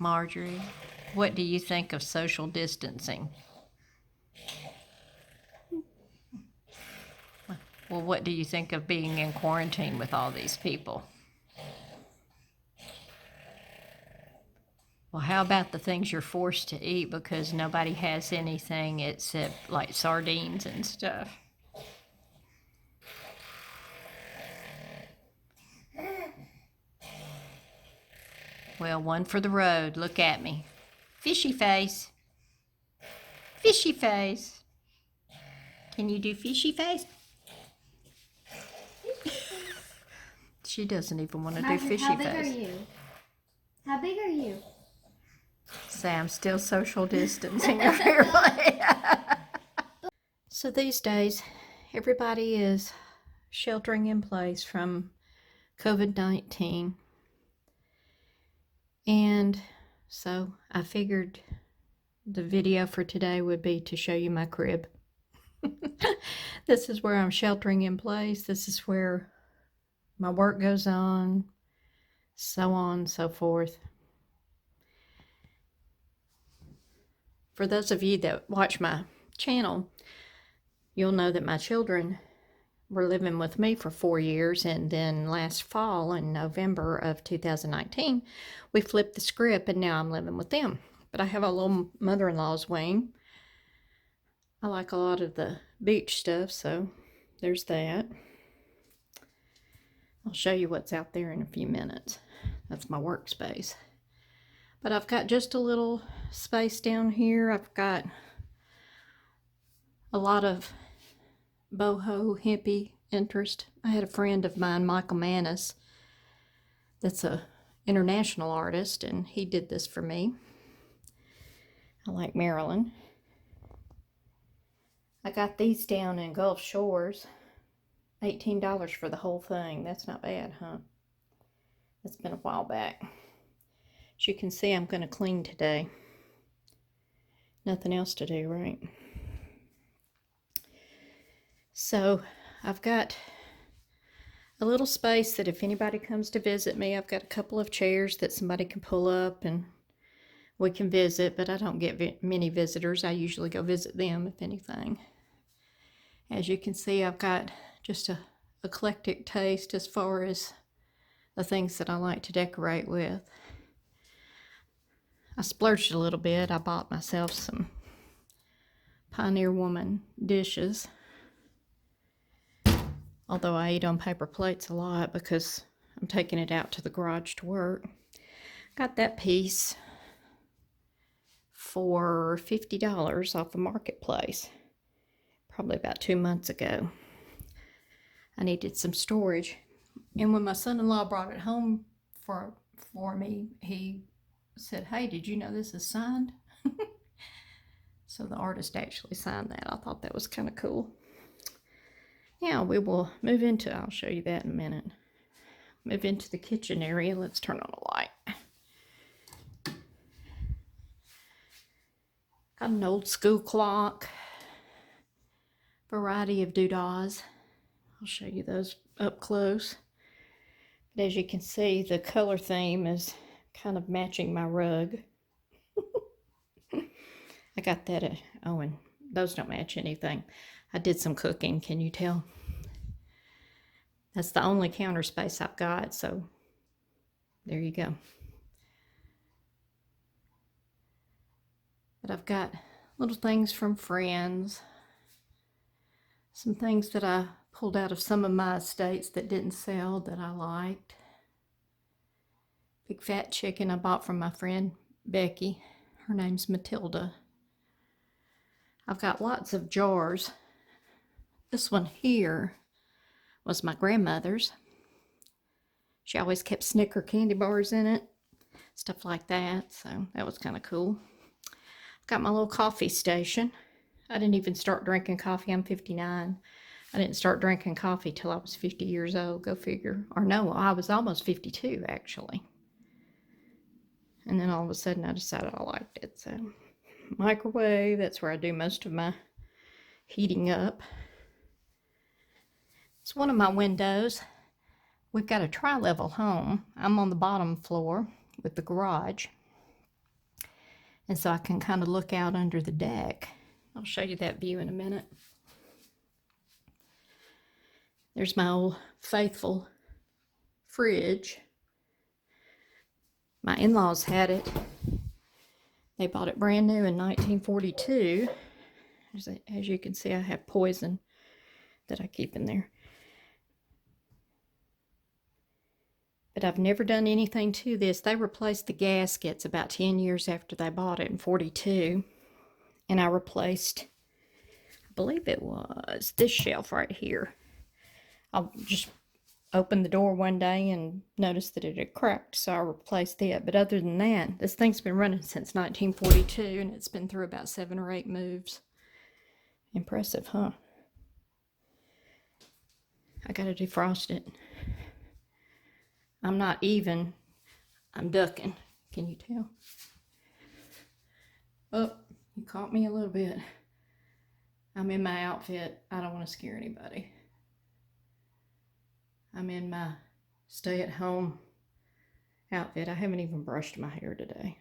Marjorie, what do you think of social distancing? Well, what do you think of being in quarantine with all these people? Well, how about the things you're forced to eat because nobody has anything except like sardines and stuff? Well, one for the road. Look at me. Fishy face. Fishy face. Can you do fishy face? She doesn't even want to do fishy face. How big are you? How big are you? Sam still social distancing everybody. So these days, everybody is sheltering in place from COVID-19. And so I figured the video for today would be to show you my crib. This is where I'm sheltering in place. This is where my work goes on and so forth. For those of you that watch my channel, you'll know that my children were living with me for 4 years, and then last fall in November of 2019 we flipped the script and now I'm living with them. But I have a little mother-in-law's wing. I like a lot of the beach stuff, so there's that. I'll show you what's out there in a few minutes. That's my workspace. But I've got just a little space down here. I've got a lot of boho hippie interest. I had a friend of mine, Michael Manus, that's a international artist, and he did this for me. I like Maryland. I got these down in Gulf Shores. $18 for the whole thing. That's not bad, huh? That's been a while back. As you can see, I'm going to clean today. Nothing else to do, right? So I've got a little space that if anybody comes to visit me, I've got a couple of chairs that somebody can pull up and we can visit, but I don't get many visitors. I usually go visit them, if anything. As you can see, I've got just a eclectic taste as far as the things that I like to decorate with. I splurged a little bit. I bought myself some Pioneer Woman dishes. Although I eat on paper plates a lot because I'm taking it out to the garage to work. Got that piece for $50 off a marketplace. Probably about 2 months ago. I needed some storage. And when my son-in-law brought it home for me, he said, "Hey, did you know this is signed?" So the artist actually signed that. I thought that was kind of cool. Now we will move into, I'll show you that in a minute. Move into the kitchen area. Let's turn on a light. Got an old school clock. Variety of doodahs. I'll show you those up close. But as you can see, the color theme is kind of matching my rug. I got that at, oh, and those don't match anything. I did some cooking, can you tell? That's the only counter space I've got, so there you go. But I've got little things from friends. Some things that I pulled out of some of my estates that didn't sell that I liked. Big fat chicken I bought from my friend Becky. Her name's Matilda. I've got lots of jars. This one here was my grandmother's. She always kept Snicker candy bars in it, stuff like that, so that was kind of cool. I've got my little coffee station. I didn't even start drinking coffee. I'm 59. I didn't start drinking coffee till I was 50 years old, go figure. Or no, I was almost 52 actually. And then all of a sudden I decided I liked it, so microwave, that's where I do most of my heating up. It's one of my windows. We've got a tri-level home. I'm on the bottom floor with the garage. And so I can kind of look out under the deck. I'll show you that view in a minute. There's my old faithful fridge. My in-laws had it. They bought it brand new in 1942. As you can see, I have poison that I keep in there. But I've never done anything to this. They replaced the gaskets about 10 years after they bought it in 42. And I replaced, I believe it was this shelf right here. I just opened the door one day and noticed that it had cracked, so I replaced it. But other than that, this thing's been running since 1942, and it's been through about 7 or 8 moves. Impressive, huh? I gotta defrost it. I'm not even, I'm ducking. Can you tell? Oh, you caught me a little bit. I'm in my outfit. I don't want to scare anybody. I'm in my stay-at-home outfit. I haven't even brushed my hair today.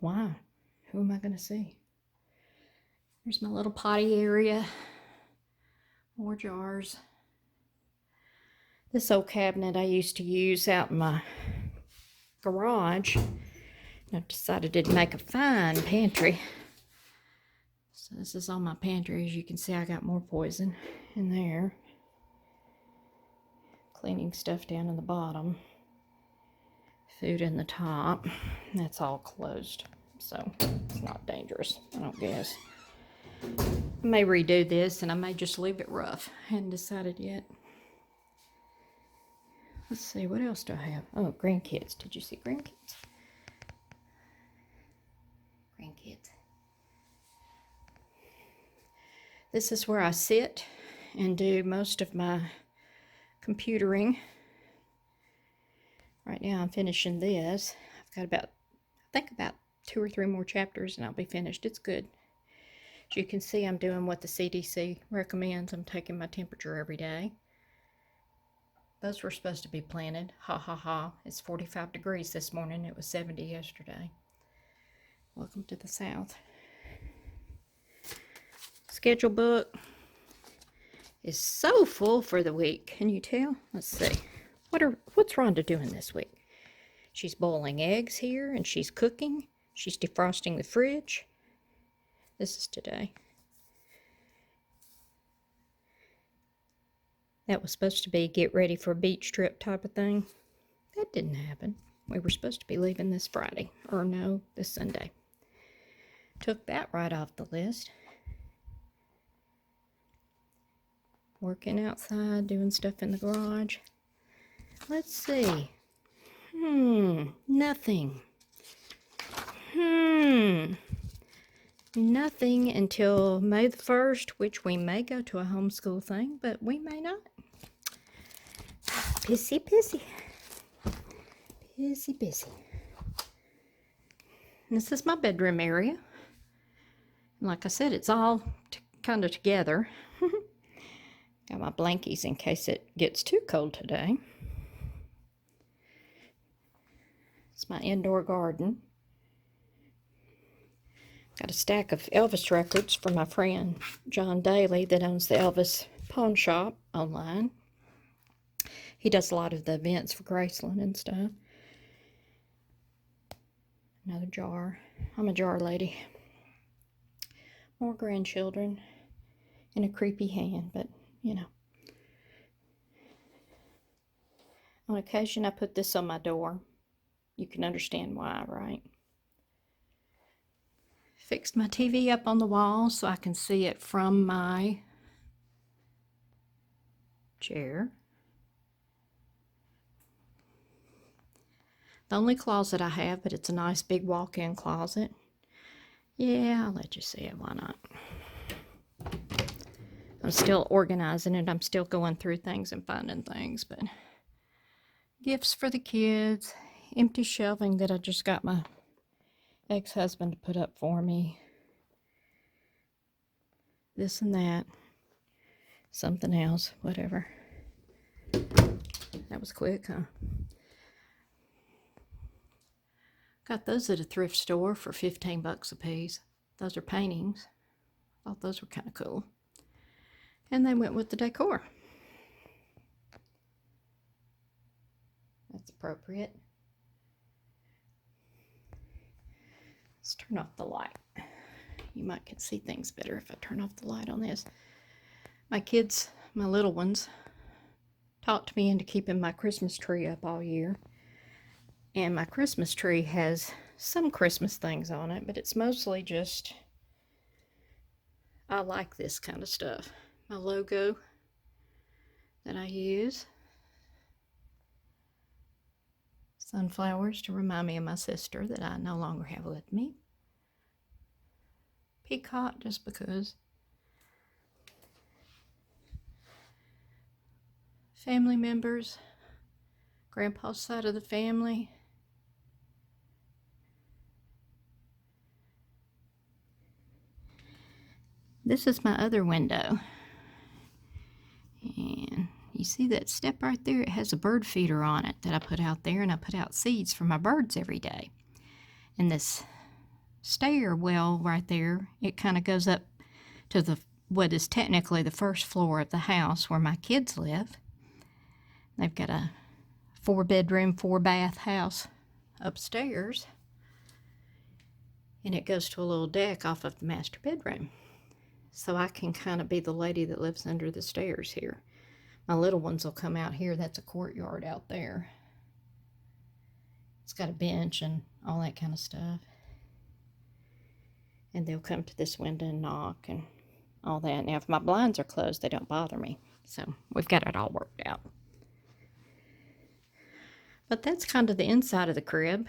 Why? Who am I going to see? Here's my little potty area. More jars. This old cabinet I used to use out in my garage. I decided to make a fine pantry. So this is all my pantry. As you can see, I got more poison in there. Cleaning stuff down in the bottom. Food in the top. That's all closed, so it's not dangerous, I don't guess. I may redo this, and I may just leave it rough. I hadn't decided yet. Let's see, what else do I have? Oh, grandkids. Did you see grandkids? Grandkids. This is where I sit and do most of my computering. Right now I'm finishing this. I've got about, I think about 2 or 3 more chapters and I'll be finished. It's good. As you can see, I'm doing what the CDC recommends. I'm taking my temperature every day. Those were supposed to be planted. Ha ha ha. It's 45 degrees this morning. It was 70 yesterday. Welcome to the South. Schedule book is so full for the week. Can you tell? Let's see. What's Rhonda doing this week? She's boiling eggs here and she's cooking. She's defrosting the fridge. This is today. That was supposed to be get ready for a beach trip type of thing. That didn't happen. We were supposed to be leaving this Friday. Or no, this Sunday. Took that right off the list. Working outside, doing stuff in the garage. Let's see. Nothing. Nothing until May the 1st, which we may go to a homeschool thing, but we may not. Pissy, pissy. Pissy, pissy. This is my bedroom area. Like I said, it's all kind of together. Got my blankies in case it gets too cold today. It's my indoor garden. Got a stack of Elvis records from my friend John Daly that owns the Elvis Pawn Shop online. He does a lot of the events for Graceland and stuff. Another jar. I'm a jar lady. More grandchildren in a creepy hand, but you know. On occasion, I put this on my door. You can understand why, right? Fixed my TV up on the wall so I can see it from my chair. The only closet I have, but it's a nice big walk-in closet. Yeah, I'll let you see it. Why not? I'm still organizing it. I'm still going through things and finding things, but gifts for the kids. Empty shelving that I just got my ex-husband to put up for me. This and that. Something else. Whatever. That was quick, huh? Got those at a thrift store for 15 bucks a piece. Those are paintings. Thought those were kind of cool. And they went with the decor. That's appropriate. Let's turn off the light. You might can see things better if I turn off the light on this. My kids, my little ones, talked me into keeping my Christmas tree up all year. And my Christmas tree has some Christmas things on it, but it's mostly just, I like this kind of stuff. My logo that I use. Sunflowers to remind me of my sister that I no longer have with me. Peacock just because. Family members. Grandpa's side of the family. This is my other window. And you see that step right there? It has a bird feeder on it that I put out there, and I put out seeds for my birds every day. And this stairwell right there, it kind of goes up to the what is technically the first floor of the house where my kids live. They've got a 4-bedroom, 4-bath house upstairs. And it goes to a little deck off of the master bedroom. So I can kind of be the lady that lives under the stairs here. My little ones will come out here. That's a courtyard out there. It's got a bench and all that kind of stuff. And they'll come to this window and knock and all that. Now, if my blinds are closed, they don't bother me. So we've got it all worked out. But that's kind of the inside of the crib,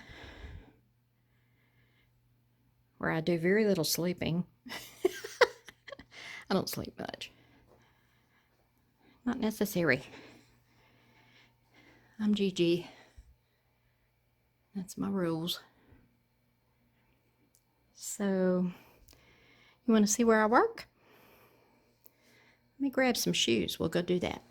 where I do very little sleeping. I don't sleep much. Not necessary. I'm Gigi. That's my rules. So, you want to see where I work? Let me grab some shoes. We'll go do that.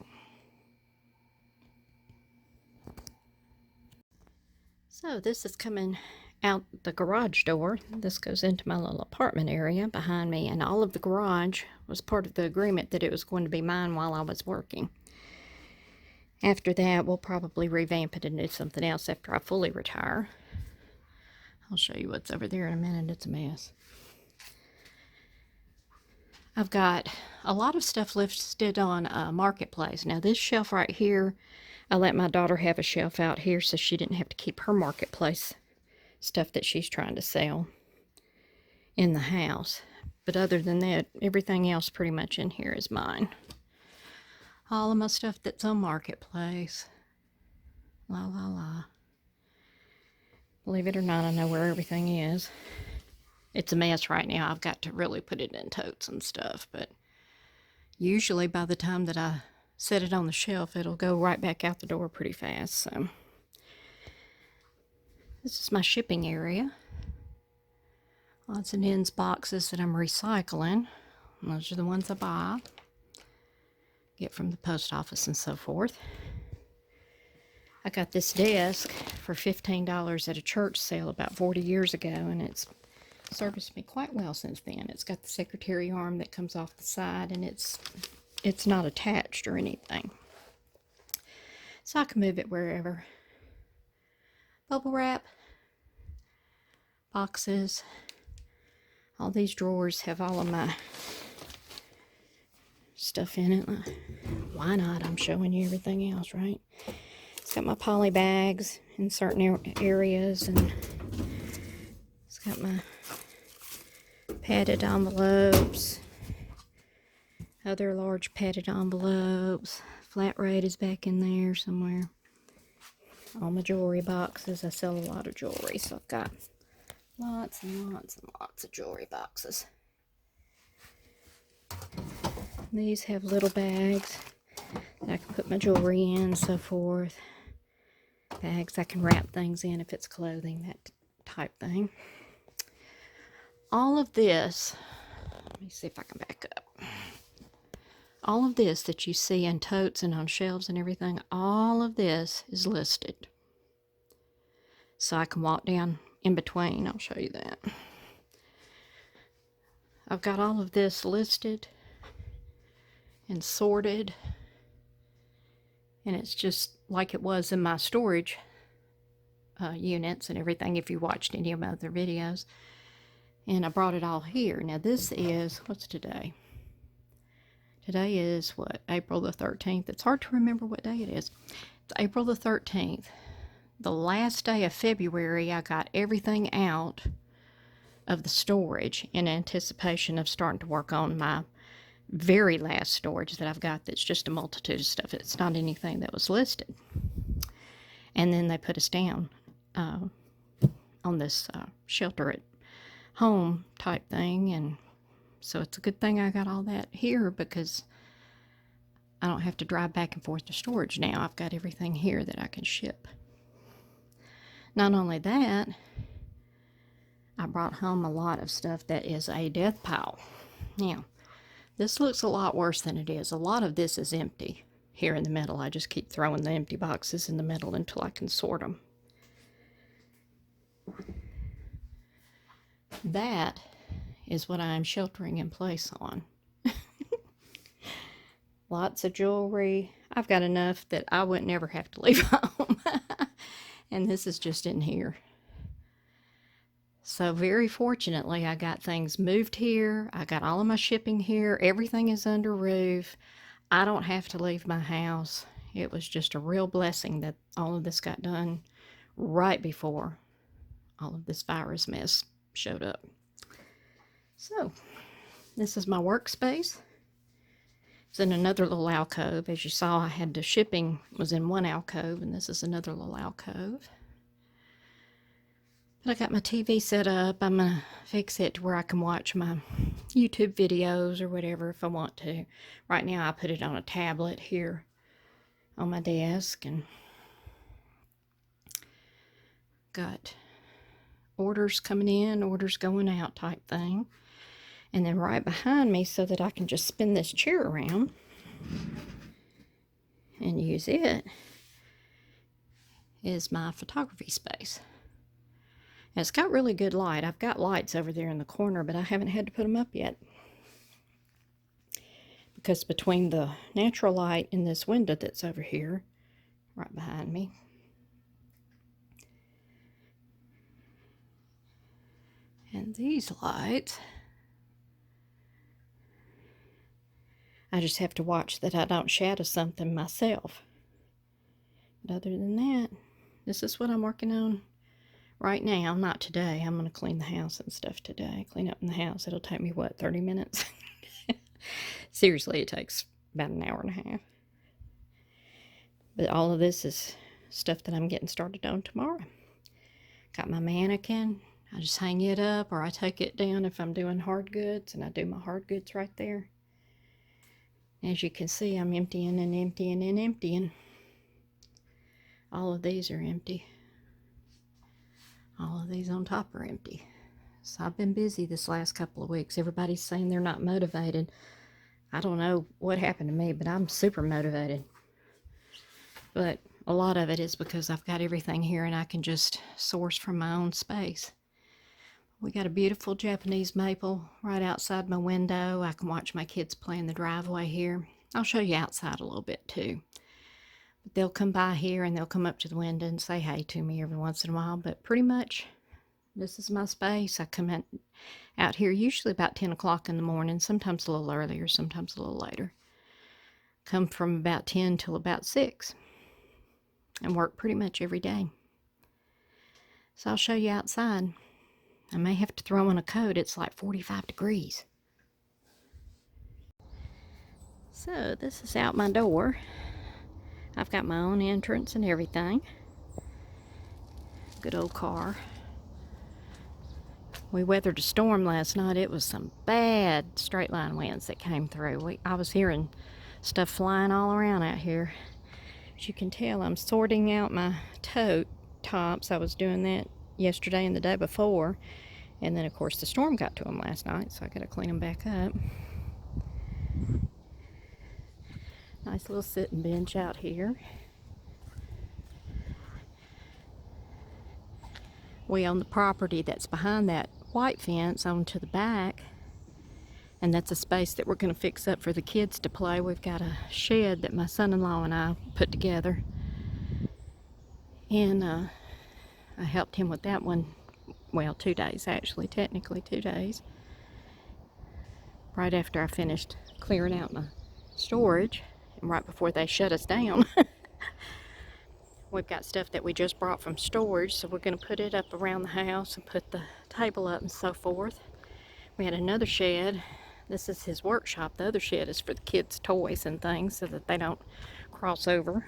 So, this is coming out the garage door. This goes into my little apartment area behind me, and all of the garage was part of the agreement that it was going to be mine while I was working. After that, we'll probably revamp it and do something else after I fully retire. I'll show you what's over there in a minute. It's a mess. I've got a lot of stuff listed on Marketplace. Now, this shelf right here, I let my daughter have a shelf out here so she didn't have to keep her Marketplace stuff that she's trying to sell in the house. But other than that, everything else pretty much in here is mine. All of my stuff that's on Marketplace. La la la. Believe it or not, I know where everything is. It's a mess right now. I've got to really put it in totes and stuff, but usually by the time that I set it on the shelf, it'll go right back out the door pretty fast. So this is my shipping area. Odds and ends boxes that I'm recycling. Those are the ones I buy, get from the post office and so forth. I got this desk for $15 at a church sale about 40 years ago, and it's serviced me quite well since then. It's got the secretary arm that comes off the side, and it's not attached or anything. So I can move it wherever. Bubble wrap, boxes, all these drawers have all of my stuff in it. Why not? I'm showing you everything else, right? It's got my poly bags in certain areas, and it's got my padded envelopes, other large padded envelopes. Flat rate is back in there somewhere. All my jewelry boxes. I sell a lot of jewelry, so I've got lots and lots and lots of jewelry boxes. These have little bags that I can put my jewelry in and so forth. Bags I can wrap things in if it's clothing, that type thing. All of this, let me see if I can back up. All of this that you see in totes and on shelves and everything, all of this is listed. So I can walk down in between. I'll show you that. I've got all of this listed and sorted, and it's just like it was in my storage units and everything, if you watched any of my other videos. And I brought it all here. Now this is, what's today? Today is what, April the 13th. It's hard to remember what day it is. It's April the 13th. The last day of February, I got everything out of the storage in anticipation of starting to work on my very last storage that I've got, that's just a multitude of stuff. It's not anything that was listed. And then they put us down on this shelter at home type thing, and so it's a good thing I got all that here, because I don't have to drive back and forth to storage now. I've got everything here that I can ship. Not only that, I brought home a lot of stuff that is a death pile. Now, this looks a lot worse than it is. A lot of this is empty here in the middle. I just keep throwing the empty boxes in the middle until I can sort them. That is what I'm sheltering in place on. Lots of jewelry. I've got enough that I wouldn't ever have to leave home. And this is just in here. So very fortunately, I got things moved here. I got all of my shipping here. Everything is under roof. I don't have to leave my house. It was just a real blessing that all of this got done right before all of this virus mess showed up. So, this is my workspace. It's in another little alcove. As you saw, I had the shipping was in one alcove, and this is another little alcove. But I got my TV set up. I'm going to fix it to where I can watch my YouTube videos or whatever if I want to. Right now, I put it on a tablet here on my desk, and got orders coming in, orders going out type thing. And then right behind me, so that I can just spin this chair around and use it, is my photography space. And it's got really good light. I've got lights over there in the corner, but I haven't had to put them up yet, because between the natural light and this window that's over here right behind me, and these lights, I just have to watch that I don't shadow something myself. But other than that, this is what I'm working on right now. Not today. I'm going to clean the house and stuff today. Clean up in the house. It'll take me, what, 30 minutes? Seriously, it takes about an hour and a half. But all of this is stuff that I'm getting started on tomorrow. Got my mannequin. I just hang it up, or I take it down if I'm doing hard goods, and I do my hard goods right there. As you can see, I'm emptying and emptying and emptying. All of these are empty. All of these on top are empty. So I've been busy this last couple of weeks. Everybody's saying they're not motivated. I don't know what happened to me, but I'm super motivated. But a lot of it is because I've got everything here and I can just source from my own space. We got a beautiful Japanese maple right outside my window. I can watch my kids play in the driveway here. I'll show you outside a little bit too. But they'll come by here and they'll come up to the window and say hey to me every once in a while. But pretty much, this is my space. I come out here usually about 10 o'clock in the morning, sometimes a little earlier, sometimes a little later. Come from about 10 till about 6 and work pretty much every day. So I'll show you outside. I may have to throw on a coat. It's like 45 degrees. So this is out my door. I've got my own entrance and everything. Good old car. We weathered a storm last night. It was some bad straight line winds that came through. I was hearing stuff flying all around out here. As you can tell, I'm sorting out my tote tops. I was doing that yesterday and the day before. And then, of course, the storm got to them last night, so I got to clean them back up. Nice little sitting bench out here. We own the property that's behind that white fence onto the back, and that's a space that we're going to fix up for the kids to play. We've got a shed that my son-in-law and I put together, and I helped him with that one. Well, 2 days actually, technically 2 days. Right after I finished clearing out my storage, and right before they shut us down. We've got stuff that we just brought from storage, so we're going to put it up around the house and put the table up and so forth. We had another shed. This is his workshop. The other shed is for the kids' toys and things so that they don't cross over.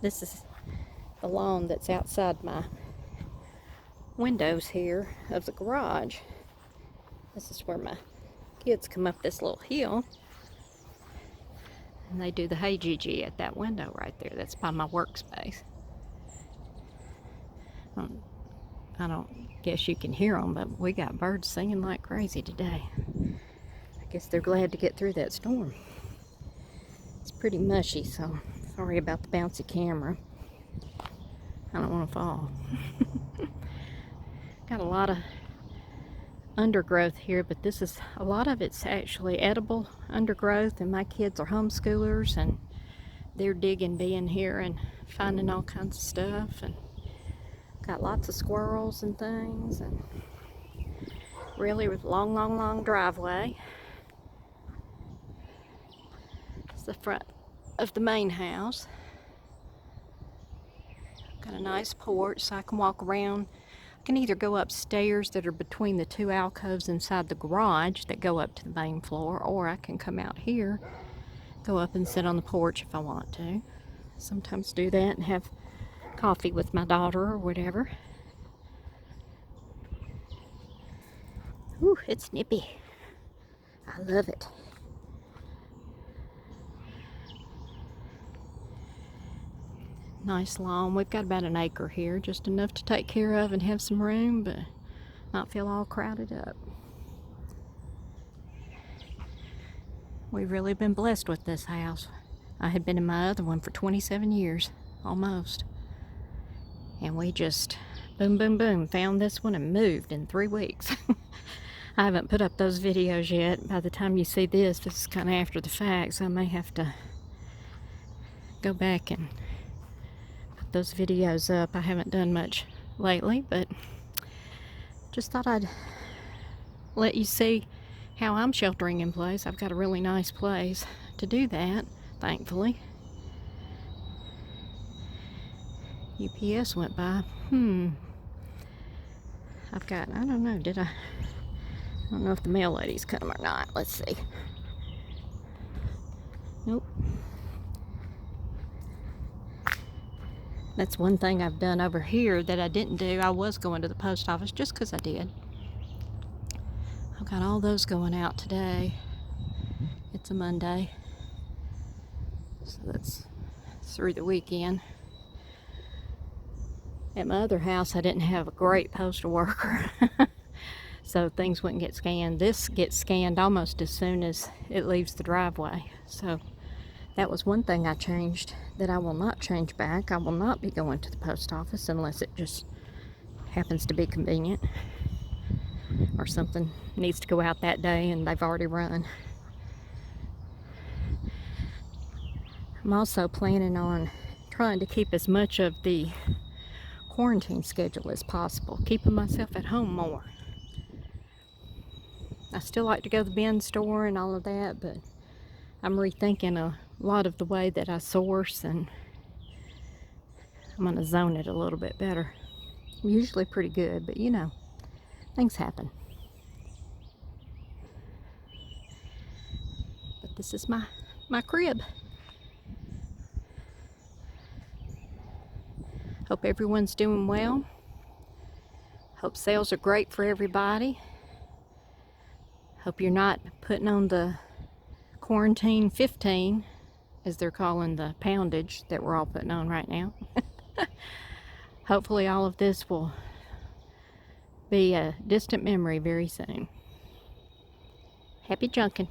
This is the lawn that's outside my windows here of the garage. This is where my kids come up this little hill, and they do the hey Gigi at that window right there. That's by my workspace. I don't guess you can hear them, but we got birds singing like crazy today. I guess they're glad to get through that storm. It's pretty mushy, so sorry about the bouncy camera. I don't want to fall. Got a lot of undergrowth here, but this is, a lot of it's actually edible undergrowth, and my kids are homeschoolers and they're digging being here and finding all kinds of stuff, and got lots of squirrels and things, and really long driveway. It's the front of the main house. Got a nice porch so I can walk around. I can either go upstairs that are between the 2 alcoves inside the garage that go up to the main floor, or I can come out here, go up and sit on the porch if I want to. Sometimes do that and have coffee with my daughter or whatever. Ooh, it's nippy. I love it. Nice lawn. We've got about an acre here, just enough to take care of and have some room, but not feel all crowded up. We've really been blessed with this house. I had been in my other one for 27 years, almost. And we just, boom, found this one and moved in 3 weeks. I haven't put up those videos yet. By the time you see this is kind of after the fact, so I may have to go back and put those videos up. I haven't done much lately, but just thought I'd let you see how I'm sheltering in place. I've got a really nice place to do that, thankfully. UPS went by. I've got, I don't know, I don't know if the mail lady's come or not. Let's see. Nope. That's one thing I've done over here that I didn't do. I was going to the post office just because I did. I've got all those going out today. It's a Monday, so that's through the weekend. At my other house, I didn't have a great postal worker, so things wouldn't get scanned. This gets scanned almost as soon as it leaves the driveway. So that was one thing I changed that I will not change back. I will not be going to the post office unless it just happens to be convenient, or something needs to go out that day and they've already run. I'm also planning on trying to keep as much of the quarantine schedule as possible, keeping myself at home more. I still like to go to the bin store and all of that, but I'm rethinking a lot of the way that I source, and I'm going to zone it a little bit better. I'm usually pretty good, but you know, things happen. But this is my crib. Hope everyone's doing well. Hope sales are great for everybody. Hope you're not putting on the quarantine 15, as they're calling the poundage that we're all putting on right now. Hopefully all of this will be a distant memory very soon. Happy junking.